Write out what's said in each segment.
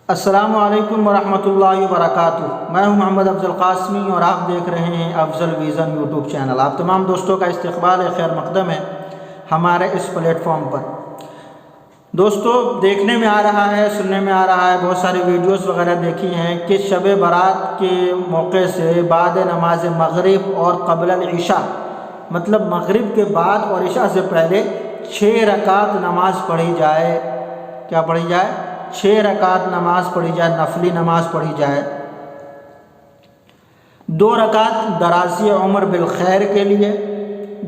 السلام علیکم ورحمۃ اللہ وبرکاتہ۔ میں ہوں محمد افضل قاسمی اور آپ دیکھ رہے ہیں افضل ویژن یوٹیوب چینل۔ آپ تمام دوستوں کا استقبال خیر مقدم ہے ہمارے اس پلیٹ فارم پر۔ دوستو، دیکھنے میں آ رہا ہے، سننے میں آ رہا ہے، بہت ساری ویڈیوز وغیرہ دیکھی ہیں کہ شب برات کے موقع سے بعد نماز مغرب اور قبل العشاء، مطلب مغرب کے بعد اور عشاء سے پہلے 6 رکعت نماز پڑھی جائے۔ کیا پڑھی جائے؟ 6 رکعت نماز پڑھی جائے، نفلی نماز پڑھی جائے۔ 2 رکعت دراز عمر بالخیر کے لیے،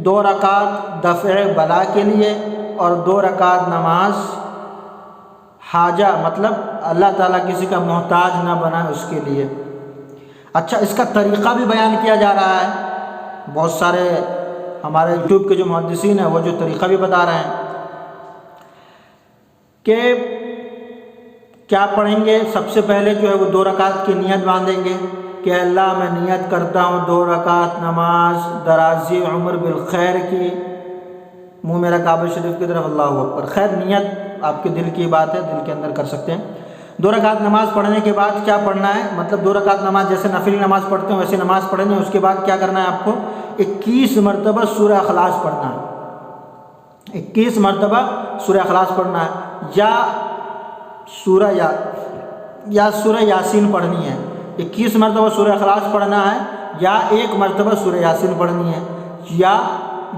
2 رکعت دفع بلا کے لیے، اور 2 رکعت نماز حاجہ، مطلب اللہ تعالیٰ کسی کا محتاج نہ بنائے اس کے لیے۔ اچھا، اس کا طریقہ بھی بیان کیا جا رہا ہے۔ بہت سارے ہمارے یوٹیوب کے جو محدثین ہیں وہ جو طریقہ بھی بتا رہے ہیں کہ کیا پڑھیں گے۔ سب سے پہلے جو ہے وہ 2 رکعت کی نیت باندھیں گے کہ اللہ میں نیت کرتا ہوں 2 رکعت نماز درازی عمر بالخیر کی، منہ میرا کعبہ شریف کی طرف، اللہ اکبر۔ خیر، نیت آپ کے دل کی بات ہے، دل کے اندر کر سکتے ہیں۔ 2 رکعت نماز پڑھنے کے بعد کیا پڑھنا ہے؟ مطلب 2 رکعت نماز جیسے نفلی نماز پڑھتے ہیں ویسے نماز پڑھنی ہے۔ اس کے بعد کیا کرنا ہے آپ کو؟ 21 مرتبہ سورہ اخلاص پڑھنا ہے۔ 21 مرتبہ سورہ اخلاص پڑھنا ہے، یا سورہ یاسین پڑھنی ہے۔ 21 مرتبہ سورہ اخلاص پڑھنا ہے، یا 1 مرتبہ سورہ یاسین پڑھنی ہے، یا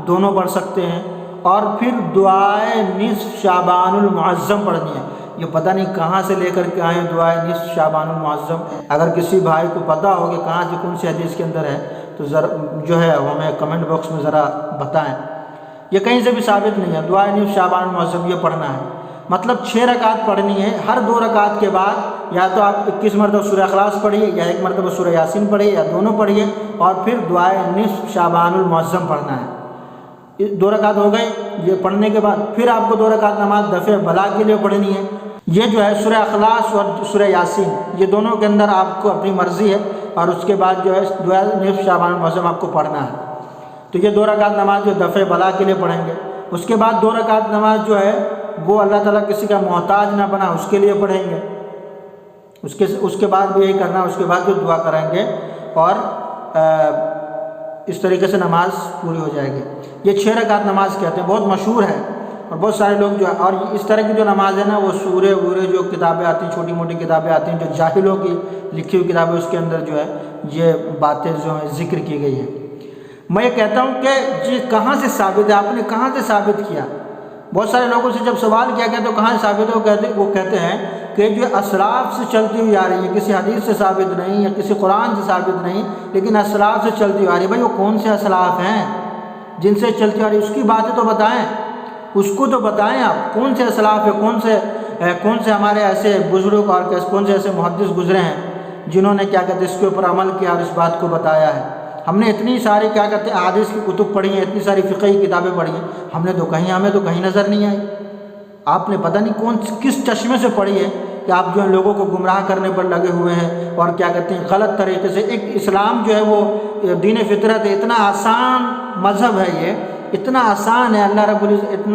دونوں پڑھ سکتے ہیں۔ اور پھر دعائے نصف شعبان المعظم پڑھنی ہے۔ یہ پتہ نہیں کہاں سے لے کر کے آئے دعائے نصف شعبان المعظم۔ اگر کسی بھائی کو پتہ ہو کہ کہاں سے کون سی حدیث کے اندر ہے تو ذرا جو ہے ہمیں کمنٹ باکس میں ذرا بتائیں۔ یہ کہیں سے بھی ثابت نہیں ہے۔ دعائے نصف شعبان المعظم یہ پڑھنا ہے، مطلب 6 رکعت پڑھنی ہے۔ ہر 2 رکعت کے بعد یا تو آپ 21 مرتبہ سورہ اخلاص پڑھیے، یا 1 مرتبہ سورہ یاسین پڑھیے، یا دونوں پڑھیے، اور پھر دعائے نصف شعبان المعظم پڑھنا ہے۔ 2 رکعت ہو گئے۔ یہ پڑھنے کے بعد پھر آپ کو 2 رکعت نماز دفع بلا کے لیے پڑھنی ہے۔ یہ جو ہے سورہ اخلاص اور سورہ یاسین، یہ دونوں کے اندر آپ کو اپنی مرضی ہے، اور اس کے بعد جو ہے دعائے نصف شعبان المعظم آپ کو پڑھنا ہے۔ تو یہ 2 رکعت نماز جو دفع بلا کے لیے پڑھیں گے۔ اس کے بعد 2 رکعت نماز جو ہے وہ اللہ تعالیٰ کسی کا محتاج نہ بنا اس کے لیے پڑھیں گے۔ اس کے بعد بھی یہی کرنا ہے۔ اس کے بعد جو دعا کریں گے، اور اس طریقے سے نماز پوری ہو جائے گی۔ یہ 6 رکعت نماز کہتے ہیں، بہت مشہور ہے، اور بہت سارے لوگ جو ہے، اور اس طرح کی جو نماز ہے نا، وہ سورے وورے جو کتابیں آتی ہیں، چھوٹی موٹی کتابیں آتی ہیں جو جاہلوں کی لکھی ہوئی کتابیں، اس کے اندر جو ہے یہ باتیں جو ہیں ذکر کی گئی ہیں۔ میں یہ کہتا ہوں کہ یہ کہاں سے ثابت ہے؟ آپ نے کہاں سے ثابت کیا؟ بہت سارے لوگوں سے جب سوال کیا گیا تو کہاں سے ثابت ہے؟ وہ کہتے ہیں کہ جو اسلاف سے چلتی ہوئی آ رہی ہے، کسی حدیث سے ثابت نہیں، یا کسی قرآن سے ثابت نہیں، لیکن اسلاف سے چلتی ہوئی آ رہی ہے۔ بھائی وہ کون سے اسلاف ہیں جن سے چلتی آ رہی ہے؟ اس کی باتیں تو بتائیں، اس کو تو بتائیں آپ، کون سے اسلاف ہے، کون سے ہمارے ایسے بزرگ اور کون سے ایسے محدث گزرے ہیں جنہوں نے کیا کہتے ہیں اس کے اوپر عمل کیا اور اس بات کو بتایا ہے۔ ہم نے اتنی ساری کیا کہتے ہیں احادیث کی کتب پڑھی ہیں، اتنی ساری فقہی کتابیں پڑھی ہیں، ہمیں تو کہیں نظر نہیں آئی۔ آپ نے پتہ نہیں کس چشمے سے پڑھی ہے کہ آپ جو ہے لوگوں کو گمراہ کرنے پر لگے ہوئے ہیں، اور کیا کہتے ہیں غلط طریقے سے۔ ایک اسلام جو ہے وہ دین فطرت ہے، اتنا آسان مذہب ہے، یہ اتنا آسان ہے۔ اللہ رب العزت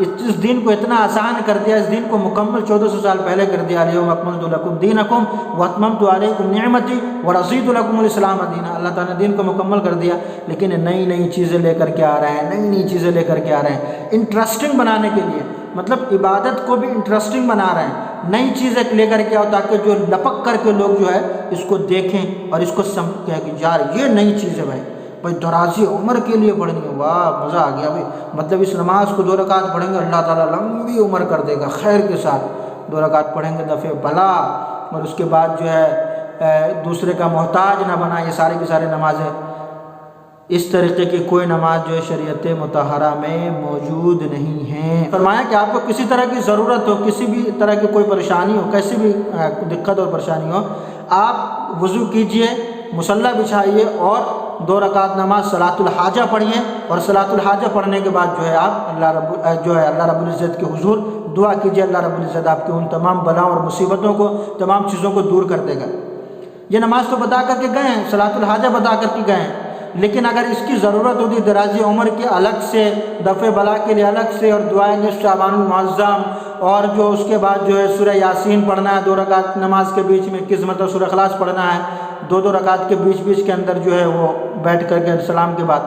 اس دین کو اتنا آسان کر دیا، اس دین کو مکمل 1400 سال پہلے کر دیا۔ الیوم اکملت لکم دینکم واتممت علیکم نعمتی ورضیت لکم الاسلام دینا۔ اللہ تعالیٰ نے دین کو مکمل کر دیا، لیکن نئی چیزیں لے کر کے آ رہے ہیں، نئی چیزیں لے کر کے آ رہے ہیں انٹرسٹنگ بنانے کے لیے، مطلب عبادت کو بھی انٹرسٹنگ بنا رہے ہیں، نئی چیزیں لے کر کے آؤ تاکہ جو لپک کر کے لوگ جو ہے اس کو دیکھیں اور اس کو سمجھیں کہ یار یہ نئی چیز ہے۔ بھائی درازی عمر کے لیے پڑھنی ہے، واہ مزہ آ گیا بھائی۔ مطلب اس نماز کو 2 رکعت پڑھیں گے، اللہ تعالیٰ لمبی عمر کر دے گا خیر کے ساتھ۔ 2 رکعت پڑھیں گے دفع بلا، اور اس کے بعد جو ہے دوسرے کا محتاج نہ بنا۔ یہ ساری کی ساری نمازیں، اس طریقے کی کوئی نماز جو ہے شریعت مطہرہ میں موجود نہیں ہے۔ فرمایا کہ آپ کو کسی طرح کی ضرورت ہو، کسی بھی طرح کی کوئی پریشانی ہو، کیسی بھی دقت اور پریشانی ہو، آپ وضو کیجئے، مصلی بچھائیے، اور 2 رکعت نماز صلاۃ الحاجہ پڑھیے، اور صلاۃ الحاجہ پڑھنے کے بعد جو ہے آپ اللہ رب العزت کے حضور دعا کیجئے۔ اللہ رب العزت آپ کے ان تمام بلاؤں اور مصیبتوں کو، تمام چیزوں کو دور کر دے گا۔ یہ نماز تو بتا کر کے گئے ہیں، صلاۃ الحاجہ بتا کر کے گئے ہیں، لیکن اگر اس کی ضرورت ہوتی درازی عمر کے الگ سے، دفع بلا کے لیے الگ سے، اور دعائے نصف شعبان المعظم اور جو اس کے بعد جو ہے سورہ یاسین پڑھنا ہے 2 رکعت نماز کے بیچ میں، کس مطلب سورہ اخلاص پڑھنا ہے 2 رکعت کے بیچ کے اندر جو ہے وہ بیٹھ کر کے سلام کے بعد،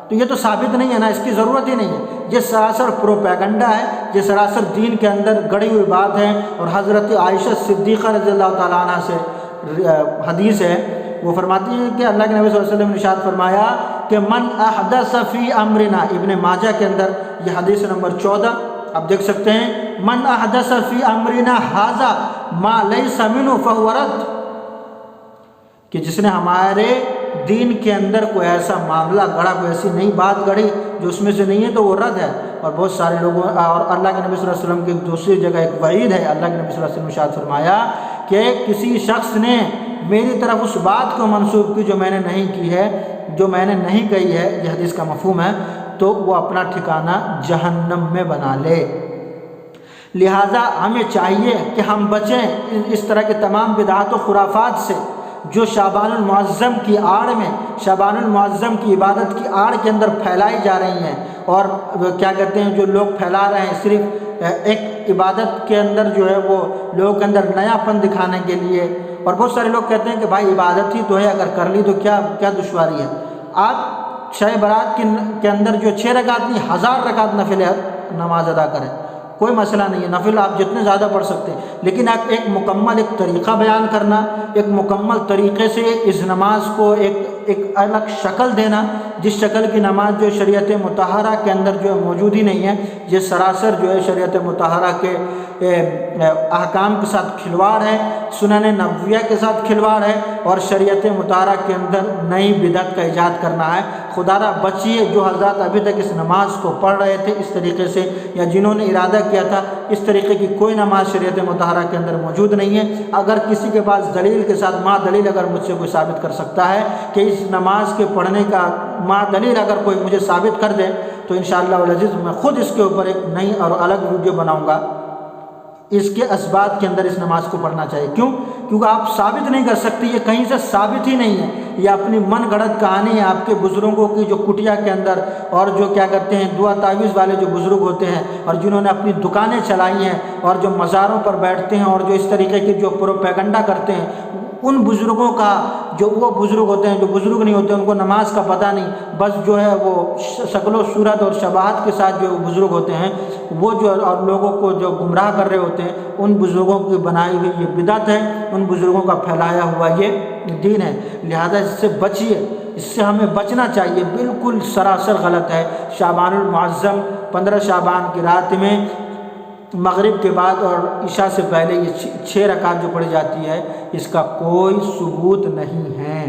تو یہ تو ثابت نہیں ہے نا، اس کی ضرورت ہی نہیں ہے، یہ سراسر پروپیگنڈا ہے، یہ سراسر دین کے اندر گڑی ہوئی بات ہے۔ اور حضرت عائشہ صدیقہ رضی اللہ تعالیٰ عنہ سے حدیث ہے، وہ فرماتی ہیں کہ اللہ کے نبی صلی اللہ علیہ وسلم نے ارشاد فرمایا کہ من احدث فی امرنا، ابن ماجہ کے اندر یہ حدیث نمبر 14 آپ دیکھ سکتے ہیں، من احدث فی امرنا ھذا ما لیس منہ فہو رد، کہ جس نے ہمارے دین کے اندر کوئی ایسا معاملہ گڑھا، کوئی ایسی نئی بات گڑھی جو اس میں سے نہیں ہے تو وہ رد ہے۔ اور بہت سارے لوگوں، اور اللہ کے نبی صلی اللہ علیہ وسلم کی دوسری جگہ ایک وعید ہے، اللہ کے نبی صلی اللہ علیہ وسلم نے ارشاد فرمایا کہ کسی شخص نے میری طرف اس بات کو منسوب کی جو میں نے نہیں کی ہے، جو میں نے نہیں کہی ہے، یہ حدیث کا مفہوم ہے، تو وہ اپنا ٹھکانہ جہنم میں بنا لے۔ لہٰذا ہمیں چاہیے کہ ہم بچیں اس طرح کے تمام بدعات و خرافات سے جو شعبان المعظم کی آڑ میں، شعبان المعظم کی عبادت کی آڑ کے اندر پھیلائی جا رہی ہیں، اور کیا کہتے ہیں جو لوگ پھیلا رہے ہیں صرف ایک عبادت کے اندر جو ہے وہ لوگوں کے اندر نیا پن دکھانے کے لیے۔ اور بہت سارے لوگ کہتے ہیں کہ بھائی عبادت ہی تو ہے، اگر کر لی تو کیا دشواری ہے۔ آپ شب برات کے اندر جو 6 رکعت نہیں 1000 رکعت نفل نماز ادا کریں، کوئی مسئلہ نہیں ہے، نفل آپ جتنے زیادہ پڑھ سکتے ہیں، لیکن آپ ایک مکمل ایک طریقہ بیان کرنا، ایک مکمل طریقے سے اس نماز کو ایک الگ شکل دینا، جس شکل کی نماز جو شریعت مطہرہ کے اندر جو ہے موجود ہی نہیں ہے، یہ سراسر جو ہے شریعت مطہرہ کے احکام کے ساتھ کھلواڑ ہے، سنن نبویہ کے ساتھ کھلواڑ ہے، اور شریعت مطہرہ کے اندر نئی بدعت کا ایجاد کرنا ہے۔ خدا را بچیے جو حضرات ابھی تک اس نماز کو پڑھ رہے تھے اس طریقے سے، یا جنہوں نے ارادہ کیا تھا، اس طریقے کی کوئی نماز شریعت مطہرہ کے اندر موجود نہیں ہے۔ اگر کسی کے پاس دلیل کے ساتھ ماں دلیل اگر مجھ سے کوئی ثابت کر سکتا ہے کہ اس نماز کے پڑھنے کا ماں دلیل اگر کوئی مجھے ثابت کر دے تو انشاءاللہ العزیز میں خود اس کے اوپر ایک نئی اور الگ ویڈیو بناؤں گا۔ اس کے اسباب کے اندر اس نماز کو پڑھنا چاہیے، کیونکہ آپ ثابت نہیں کر سکتے، یہ کہیں سے ثابت ہی نہیں ہے، یہ اپنی من گھڑت کہانی ہے آپ کے بزرگوں کی جو کٹیا کے اندر، اور جو کیا کرتے ہیں دعا تعویذ والے جو بزرگ ہوتے ہیں، اور جنہوں نے اپنی دکانیں چلائی ہیں، اور جو مزاروں پر بیٹھتے ہیں، اور جو اس طریقے کی جو پروپیگنڈا کرتے ہیں، ان بزرگوں کا جو وہ بزرگ ہوتے ہیں، جو بزرگ نہیں ہوتے ان کو نماز کا پتہ نہیں، بس جو ہے وہ شکل و صورت اور شباہت کے ساتھ جو بزرگ ہوتے ہیں وہ جو اور لوگوں کو جو گمراہ کر رہے ہوتے ہیں، ان بزرگوں کی بنائی ہوئی یہ بدعت ہے، ان بزرگوں کا پھیلایا ہوا یہ دین ہے۔ لہذا اس سے بچیے، اس سے ہمیں بچنا چاہیے، بالکل سراسر غلط ہے۔ شعبان المعظم 15 شعبان کی رات میں مغرب کے بعد اور عشاء سے پہلے یہ 6 رکعت جو پڑھی جاتی ہے، اس کا کوئی ثبوت نہیں ہے،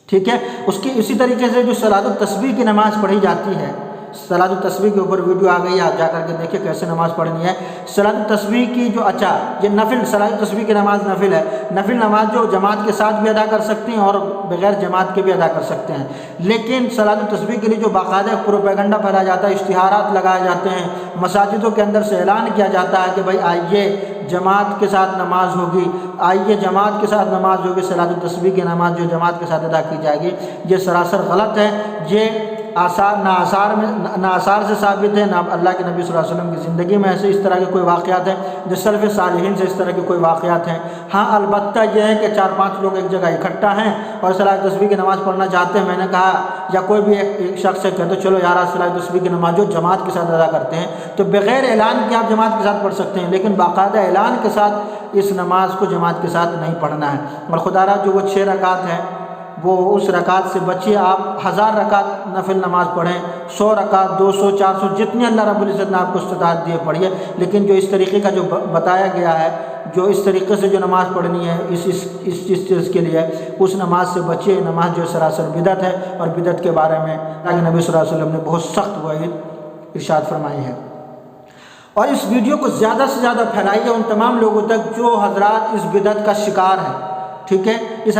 ٹھیک ہے۔ اسی طریقے سے جو صلاۃ التسبیح کی نماز پڑھی جاتی ہے، صلاۃ التسبیح کے اوپر ویڈیو آ گئی ہے، آپ جا کر کے دیکھیں کیسے نماز پڑھنی ہے۔ صلاۃ التسبیح کی جو یہ نفل، صلاۃ التسبیح کی نماز نفل ہے، نفل نماز جو جماعت کے ساتھ بھی ادا کر سکتے ہیں اور بغیر جماعت کے بھی ادا کر سکتے ہیں، لیکن صلاۃ التسبیح کے لیے جو باقاعدہ پروپیگنڈا پھیلایا جاتا ہے، اشتہارات لگائے جاتے ہیں، مساجدوں کے اندر سے اعلان کیا جاتا ہے کہ بھائی آئیے جماعت کے ساتھ نماز ہوگی، آئیے جماعت کے ساتھ نماز ہوگی، صلاۃ التسبیح کی نماز جو جماعت کے ساتھ ادا کی جائے گی، یہ سراسر غلط ہے۔ یہ نہ آثار سے ثابت ہے، نہ اللہ کے نبی صلی اللہ علیہ وسلم کی زندگی میں ایسے اس طرح کے کوئی واقعات ہیں، جو سلف صالحین سے اس طرح کے کوئی واقعات ہیں۔ ہاں البتہ یہ ہے کہ 4-5 لوگ ایک جگہ اکٹھا ہیں اور صلاۃ تسبیح کی نماز پڑھنا چاہتے ہیں، میں نے کہا یا کوئی بھی ایک شخص سے کہتے چلو یار صلاۃ تسبیح کی نماز جو جماعت کے ساتھ ادا کرتے ہیں، تو بغیر اعلان کے آپ جماعت کے ساتھ پڑھ سکتے ہیں، لیکن باقاعدہ اعلان کے ساتھ اس نماز کو جماعت کے ساتھ نہیں پڑھنا ہے۔ اور خدا را جو وہ 6 رکعت ہیں وہ اس رکعت سے بچیے، آپ 1000 رکعت نفل نماز پڑھیں، 100 رکعت 200 400 جتنی اللہ رب العزت نے آپ کو استطاعت دیے پڑھیے، لیکن جو اس طریقے کا جو بتایا گیا ہے، جو اس طریقے سے جو نماز پڑھنی ہے اس چیز کے لیے، اس نماز سے بچیے۔ نماز جو سراسر بدعت ہے، اور بدعت کے بارے میں اللہ کے نبی صلی اللہ علیہ وسلم نے بہت سخت وعید ارشاد فرمائی ہے۔ اور اس ویڈیو کو زیادہ سے زیادہ پھیلائیے ان تمام لوگوں تک جو حضرات اس بدعت کا شکار ہیں، ٹھیک ہے۔ اس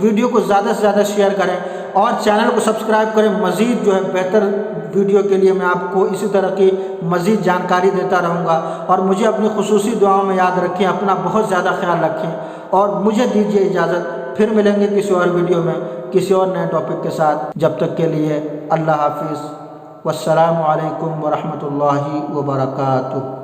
ویڈیو کو زیادہ سے زیادہ شیئر کریں اور چینل کو سبسکرائب کریں۔ مزید جو ہے بہتر ویڈیو کے لیے میں آپ کو اسی طرح کی مزید جانکاری دیتا رہوں گا، اور مجھے اپنی خصوصی دعاؤں میں یاد رکھیں، اپنا بہت زیادہ خیال رکھیں، اور مجھے دیجیے اجازت، پھر ملیں گے کسی اور ویڈیو میں کسی اور نئے ٹاپک کے ساتھ۔ جب تک کے لیے اللہ حافظ، والسلام علیکم ورحمۃ اللہ وبرکاتہ۔